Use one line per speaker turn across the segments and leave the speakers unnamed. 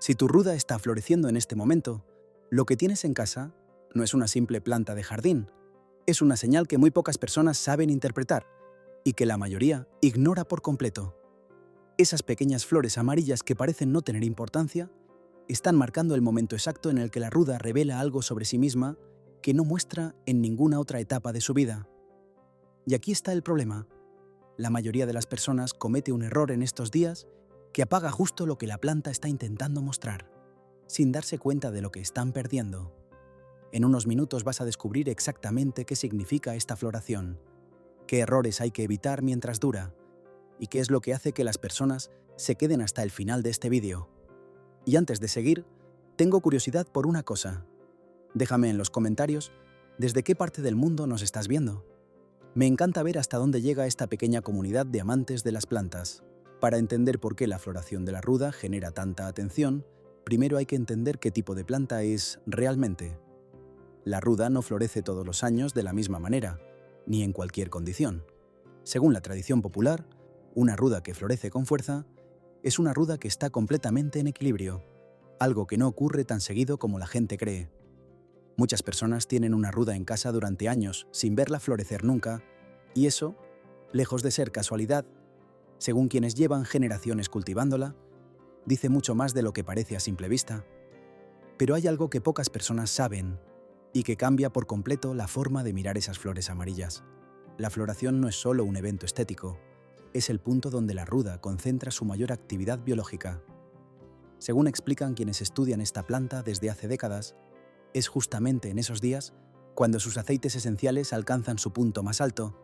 Si tu ruda está floreciendo en este momento, lo que tienes en casa no es una simple planta de jardín, es una señal que muy pocas personas saben interpretar y que la mayoría ignora por completo. Esas pequeñas flores amarillas que parecen no tener importancia están marcando el momento exacto en el que la ruda revela algo sobre sí misma que no muestra en ninguna otra etapa de su vida. Y aquí está el problema. La mayoría de las personas comete un error en estos días que apaga justo lo que la planta está intentando mostrar, sin darse cuenta de lo que están perdiendo. En unos minutos vas a descubrir exactamente qué significa esta floración, qué errores hay que evitar mientras dura, y qué es lo que hace que las personas se queden hasta el final de este vídeo. Y antes de seguir, tengo curiosidad por una cosa. Déjame en los comentarios desde qué parte del mundo nos estás viendo. Me encanta ver hasta dónde llega esta pequeña comunidad de amantes de las plantas. Para entender por qué la floración de la ruda genera tanta atención, primero hay que entender qué tipo de planta es realmente. La ruda no florece todos los años de la misma manera, ni en cualquier condición. Según la tradición popular, una ruda que florece con fuerza es una ruda que está completamente en equilibrio, algo que no ocurre tan seguido como la gente cree. Muchas personas tienen una ruda en casa durante años sin verla florecer nunca, y eso, lejos de ser casualidad, según quienes llevan generaciones cultivándola, dice mucho más de lo que parece a simple vista. Pero hay algo que pocas personas saben y que cambia por completo la forma de mirar esas flores amarillas. La floración no es solo un evento estético, es el punto donde la ruda concentra su mayor actividad biológica. Según explican quienes estudian esta planta desde hace décadas, es justamente en esos días cuando sus aceites esenciales alcanzan su punto más alto,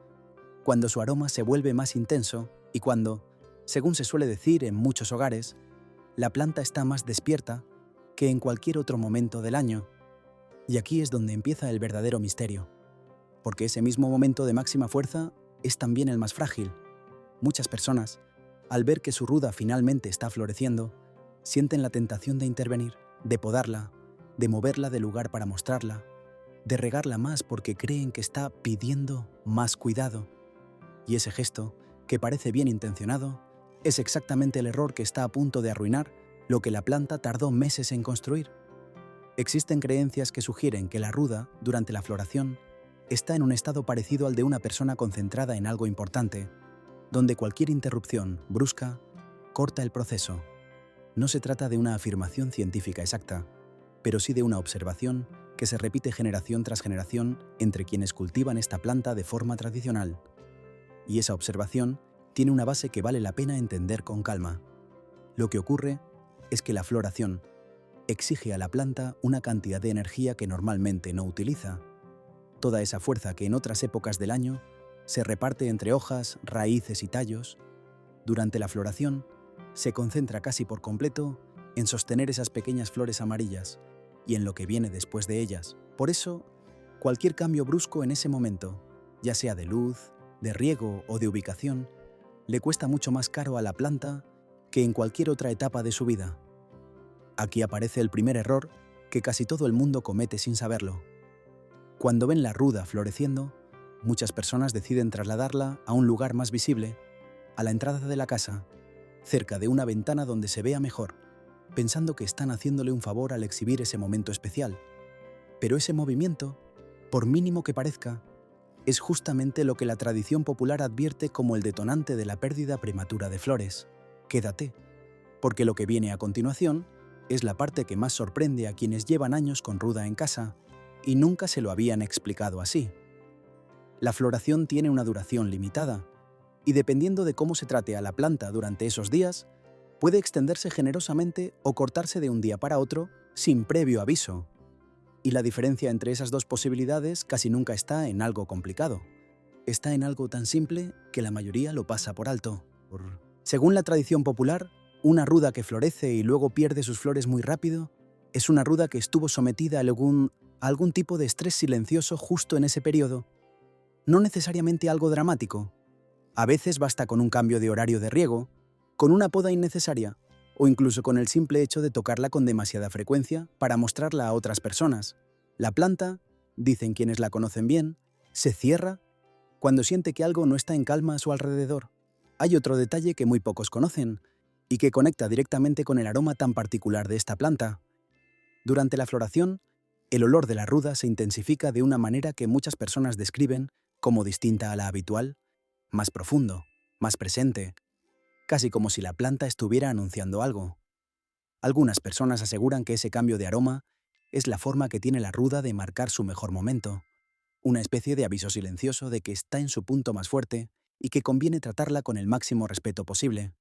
cuando su aroma se vuelve más intenso y cuando, según se suele decir en muchos hogares, la planta está más despierta que en cualquier otro momento del año. Y aquí es donde empieza el verdadero misterio, porque ese mismo momento de máxima fuerza es también el más frágil. Muchas personas, al ver que su ruda finalmente está floreciendo, sienten la tentación de intervenir, de podarla, de moverla de lugar para mostrarla, de regarla más porque creen que está pidiendo más cuidado. Y ese gesto, que parece bien intencionado, es exactamente el error que está a punto de arruinar lo que la planta tardó meses en construir. Existen creencias que sugieren que la ruda, durante la floración, está en un estado parecido al de una persona concentrada en algo importante, donde cualquier interrupción brusca corta el proceso. No se trata de una afirmación científica exacta, pero sí de una observación que se repite generación tras generación entre quienes cultivan esta planta de forma tradicional. Y esa observación tiene una base que vale la pena entender con calma. Lo que ocurre es que la floración exige a la planta una cantidad de energía que normalmente no utiliza. Toda esa fuerza que en otras épocas del año se reparte entre hojas, raíces y tallos, durante la floración se concentra casi por completo en sostener esas pequeñas flores amarillas y en lo que viene después de ellas. Por eso, cualquier cambio brusco en ese momento, ya sea de luz, de riego o de ubicación, le cuesta mucho más caro a la planta que en cualquier otra etapa de su vida. Aquí aparece el primer error que casi todo el mundo comete sin saberlo. Cuando ven la ruda floreciendo, muchas personas deciden trasladarla a un lugar más visible, a la entrada de la casa, cerca de una ventana donde se vea mejor, pensando que están haciéndole un favor al exhibir ese momento especial. Pero ese movimiento, por mínimo que parezca, es justamente lo que la tradición popular advierte como el detonante de la pérdida prematura de flores. Quédate, porque lo que viene a continuación es la parte que más sorprende a quienes llevan años con ruda en casa y nunca se lo habían explicado así. La floración tiene una duración limitada, y dependiendo de cómo se trate a la planta durante esos días, puede extenderse generosamente o cortarse de un día para otro sin previo aviso. Y la diferencia entre esas dos posibilidades casi nunca está en algo complicado. Está en algo tan simple que la mayoría lo pasa por alto. Según la tradición popular, una ruda que florece y luego pierde sus flores muy rápido es una ruda que estuvo sometida a algún tipo de estrés silencioso justo en ese periodo. No necesariamente algo dramático. A veces basta con un cambio de horario de riego, con una poda innecesaria o incluso con el simple hecho de tocarla con demasiada frecuencia para mostrarla a otras personas. La planta, dicen quienes la conocen bien, se cierra cuando siente que algo no está en calma a su alrededor. Hay otro detalle que muy pocos conocen, y que conecta directamente con el aroma tan particular de esta planta. Durante la floración, el olor de la ruda se intensifica de una manera que muchas personas describen como distinta a la habitual, más profundo, más presente, casi como si la planta estuviera anunciando algo. Algunas personas aseguran que ese cambio de aroma es la forma que tiene la ruda de marcar su mejor momento, una especie de aviso silencioso de que está en su punto más fuerte y que conviene tratarla con el máximo respeto posible.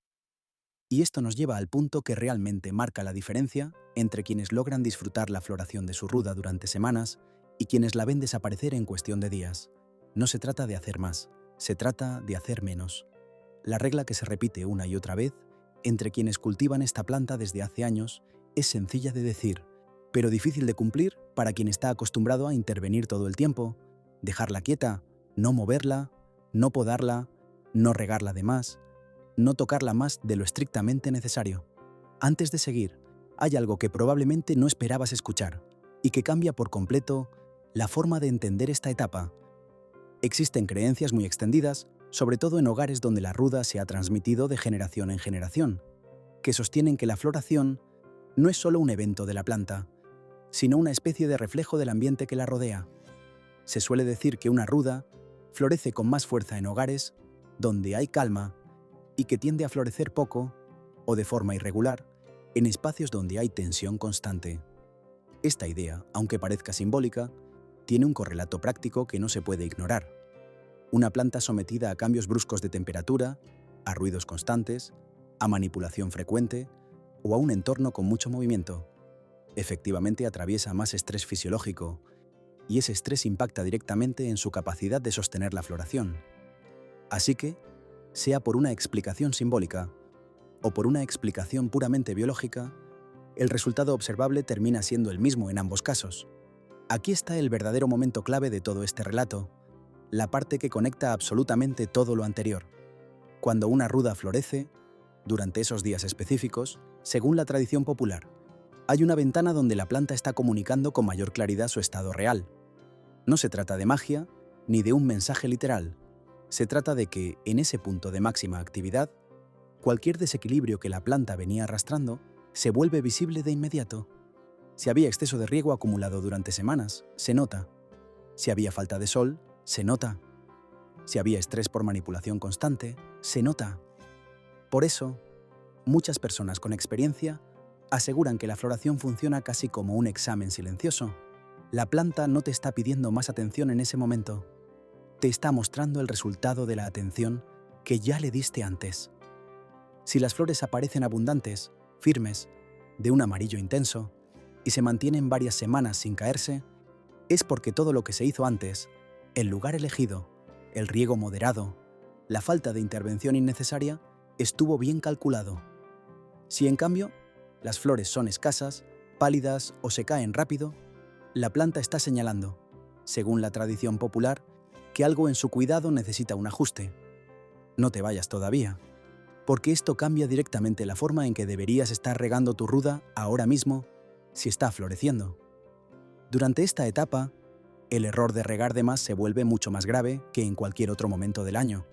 Y esto nos lleva al punto que realmente marca la diferencia entre quienes logran disfrutar la floración de su ruda durante semanas y quienes la ven desaparecer en cuestión de días. No se trata de hacer más, se trata de hacer menos. La regla que se repite una y otra vez entre quienes cultivan esta planta desde hace años es sencilla de decir, pero difícil de cumplir para quien está acostumbrado a intervenir todo el tiempo, dejarla quieta, no moverla, no podarla, no regarla de más, no tocarla más de lo estrictamente necesario. Antes de seguir, hay algo que probablemente no esperabas escuchar y que cambia por completo la forma de entender esta etapa. Existen creencias muy extendidas, sobre todo en hogares donde la ruda se ha transmitido de generación en generación, que sostienen que la floración no es solo un evento de la planta, sino una especie de reflejo del ambiente que la rodea. Se suele decir que una ruda florece con más fuerza en hogares donde hay calma y que tiende a florecer poco o de forma irregular en espacios donde hay tensión constante. Esta idea, aunque parezca simbólica, tiene un correlato práctico que no se puede ignorar. Una planta sometida a cambios bruscos de temperatura, a ruidos constantes, a manipulación frecuente o a un entorno con mucho movimiento, efectivamente atraviesa más estrés fisiológico y ese estrés impacta directamente en su capacidad de sostener la floración. Así que, sea por una explicación simbólica o por una explicación puramente biológica, el resultado observable termina siendo el mismo en ambos casos. Aquí está el verdadero momento clave de todo este relato, la parte que conecta absolutamente todo lo anterior. Cuando una ruda florece, durante esos días específicos, según la tradición popular, hay una ventana donde la planta está comunicando con mayor claridad su estado real. No se trata de magia ni de un mensaje literal. Se trata de que, en ese punto de máxima actividad, cualquier desequilibrio que la planta venía arrastrando se vuelve visible de inmediato. Si había exceso de riego acumulado durante semanas, se nota. Si había falta de sol, se nota. Si había estrés por manipulación constante, se nota. Por eso, muchas personas con experiencia aseguran que la floración funciona casi como un examen silencioso. La planta no te está pidiendo más atención en ese momento. Te está mostrando el resultado de la atención que ya le diste antes. Si las flores aparecen abundantes, firmes, de un amarillo intenso, y se mantienen varias semanas sin caerse, es porque todo lo que se hizo antes, el lugar elegido, el riego moderado, la falta de intervención innecesaria, estuvo bien calculado. Si en cambio, las flores son escasas, pálidas o se caen rápido, la planta está señalando, según la tradición popular, que algo en su cuidado necesita un ajuste. No te vayas todavía, porque esto cambia directamente la forma en que deberías estar regando tu ruda ahora mismo si está floreciendo. Durante esta etapa, el error de regar de más se vuelve mucho más grave que en cualquier otro momento del año.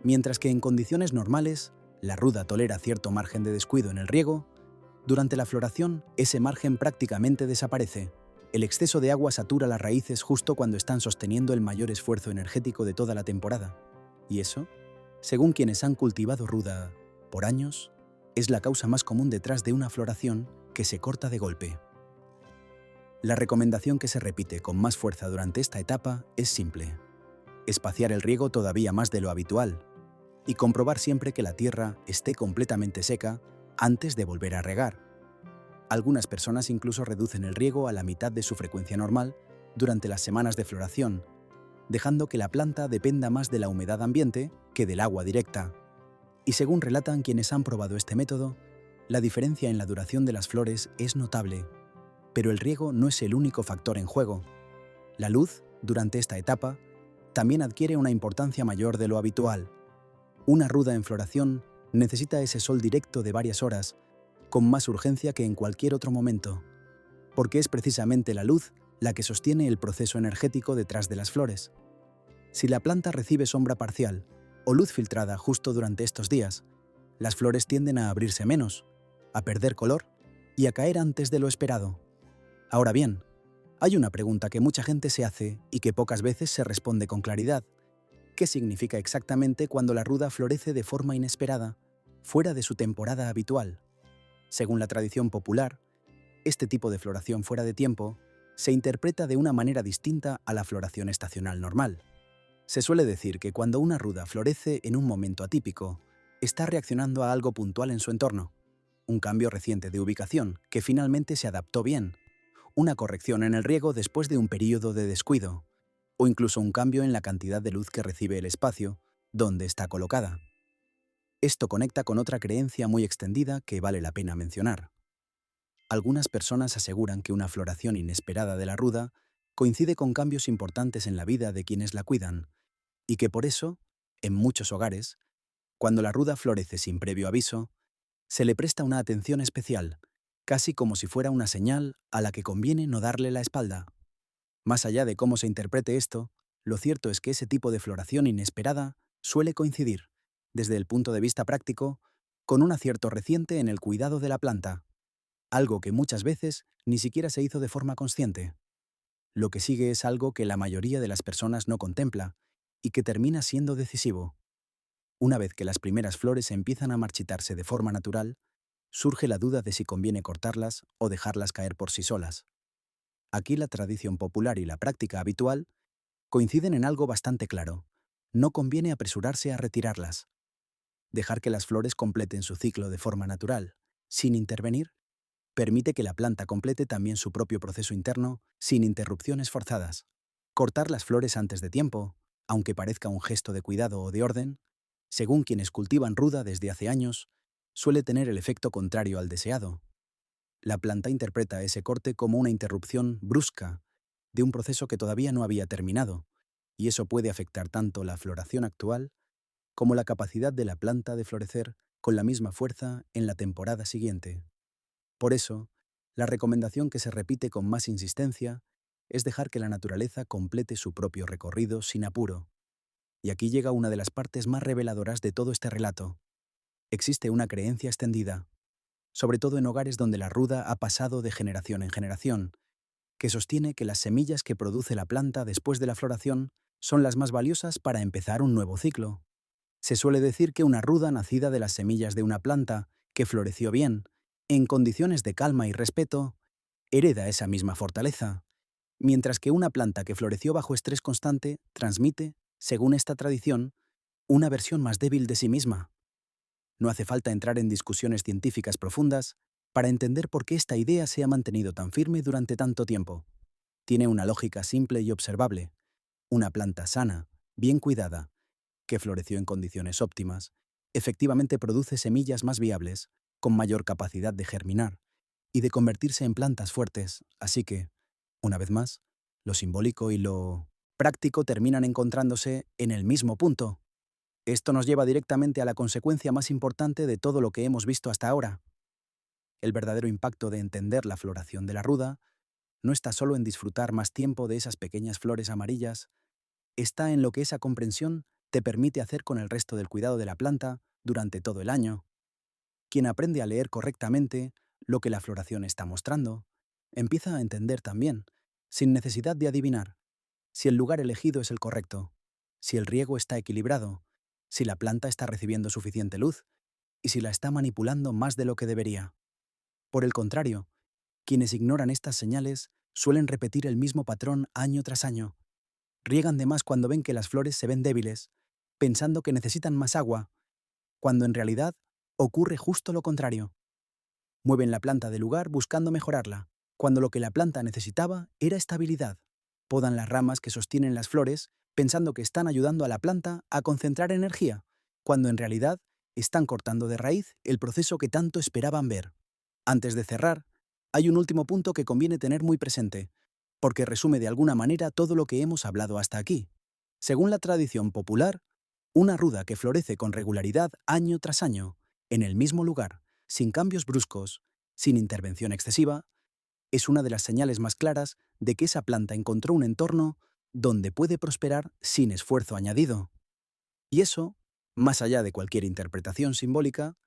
Mientras que en condiciones normales, la ruda tolera cierto margen de descuido en el riego, durante la floración ese margen prácticamente desaparece. El exceso de agua satura las raíces justo cuando están sosteniendo el mayor esfuerzo energético de toda la temporada. Y eso, según quienes han cultivado ruda por años, es la causa más común detrás de una floración que se corta de golpe. La recomendación que se repite con más fuerza durante esta etapa es simple: espaciar el riego todavía más de lo habitual y comprobar siempre que la tierra esté completamente seca antes de volver a regar. Algunas personas incluso reducen el riego a la mitad de su frecuencia normal durante las semanas de floración, dejando que la planta dependa más de la humedad ambiente que del agua directa. Y según relatan quienes han probado este método, la diferencia en la duración de las flores es notable. Pero el riego no es el único factor en juego. La luz, durante esta etapa, también adquiere una importancia mayor de lo habitual. Una ruda en floración necesita ese sol directo de varias horas, con más urgencia que en cualquier otro momento, porque es precisamente la luz la que sostiene el proceso energético detrás de las flores. Si la planta recibe sombra parcial o luz filtrada justo durante estos días, Las flores tienden a abrirse menos, a perder color y a caer antes de lo esperado. Ahora bien, hay una pregunta que mucha gente se hace y que pocas veces se responde con claridad. ¿Qué significa exactamente cuando la ruda florece de forma inesperada, fuera de su temporada habitual? Según la tradición popular, este tipo de floración fuera de tiempo se interpreta de una manera distinta a la floración estacional normal. Se suele decir que cuando una ruda florece en un momento atípico, está reaccionando a algo puntual en su entorno, un cambio reciente de ubicación que finalmente se adaptó bien, una corrección en el riego después de un período de descuido, o incluso un cambio en la cantidad de luz que recibe el espacio donde está colocada. Esto conecta con otra creencia muy extendida que vale la pena mencionar. Algunas personas aseguran que una floración inesperada de la ruda coincide con cambios importantes en la vida de quienes la cuidan, y que por eso, en muchos hogares, cuando la ruda florece sin previo aviso, se le presta una atención especial, casi como si fuera una señal a la que conviene no darle la espalda. Más allá de cómo se interprete esto, lo cierto es que ese tipo de floración inesperada suele coincidir, desde el punto de vista práctico, con un acierto reciente en el cuidado de la planta, algo que muchas veces ni siquiera se hizo de forma consciente. Lo que sigue es algo que la mayoría de las personas no contempla y que termina siendo decisivo. Una vez que las primeras flores empiezan a marchitarse de forma natural, surge la duda de si conviene cortarlas o dejarlas caer por sí solas. Aquí la tradición popular y la práctica habitual coinciden en algo bastante claro. No conviene apresurarse a retirarlas. Dejar que las flores completen su ciclo de forma natural, sin intervenir, permite que la planta complete también su propio proceso interno sin interrupciones forzadas. Cortar las flores antes de tiempo, aunque parezca un gesto de cuidado o de orden, según quienes cultivan ruda desde hace años, suele tener el efecto contrario al deseado. La planta interpreta ese corte como una interrupción brusca de un proceso que todavía no había terminado, y eso puede afectar tanto la floración actual como la capacidad de la planta de florecer con la misma fuerza en la temporada siguiente. Por eso, la recomendación que se repite con más insistencia es dejar que la naturaleza complete su propio recorrido sin apuro. Y aquí llega una de las partes más reveladoras de todo este relato. Existe una creencia extendida, sobre todo en hogares donde la ruda ha pasado de generación en generación, que sostiene que las semillas que produce la planta después de la floración son las más valiosas para empezar un nuevo ciclo. Se suele decir que una ruda nacida de las semillas de una planta que floreció bien, en condiciones de calma y respeto, hereda esa misma fortaleza, mientras que una planta que floreció bajo estrés constante transmite, según esta tradición, una versión más débil de sí misma. No hace falta entrar en discusiones científicas profundas para entender por qué esta idea se ha mantenido tan firme durante tanto tiempo. Tiene una lógica simple y observable. Una planta sana, bien cuidada, que floreció en condiciones óptimas, efectivamente produce semillas más viables, con mayor capacidad de germinar y de convertirse en plantas fuertes, así que, una vez más, lo simbólico y lo práctico terminan encontrándose en el mismo punto. Esto nos lleva directamente a la consecuencia más importante de todo lo que hemos visto hasta ahora. El verdadero impacto de entender la floración de la ruda no está solo en disfrutar más tiempo de esas pequeñas flores amarillas, está en lo que esa comprensión te permite hacer con el resto del cuidado de la planta durante todo el año. Quien aprende a leer correctamente lo que la floración está mostrando, empieza a entender también, sin necesidad de adivinar, si el lugar elegido es el correcto, si el riego está equilibrado, si la planta está recibiendo suficiente luz y si la está manipulando más de lo que debería. Por el contrario, quienes ignoran estas señales suelen repetir el mismo patrón año tras año. Riegan de más cuando ven que las flores se ven débiles, pensando que necesitan más agua, cuando en realidad ocurre justo lo contrario. Mueven la planta del lugar buscando mejorarla, cuando lo que la planta necesitaba era estabilidad. Podan las ramas que sostienen las flores, pensando que están ayudando a la planta a concentrar energía, cuando en realidad están cortando de raíz el proceso que tanto esperaban ver. Antes de cerrar, hay un último punto que conviene tener muy presente, porque resume de alguna manera todo lo que hemos hablado hasta aquí. Según la tradición popular, una ruda que florece con regularidad año tras año, en el mismo lugar, sin cambios bruscos, sin intervención excesiva, es una de las señales más claras de que esa planta encontró un entorno donde puede prosperar sin esfuerzo añadido. Y eso, más allá de cualquier interpretación simbólica,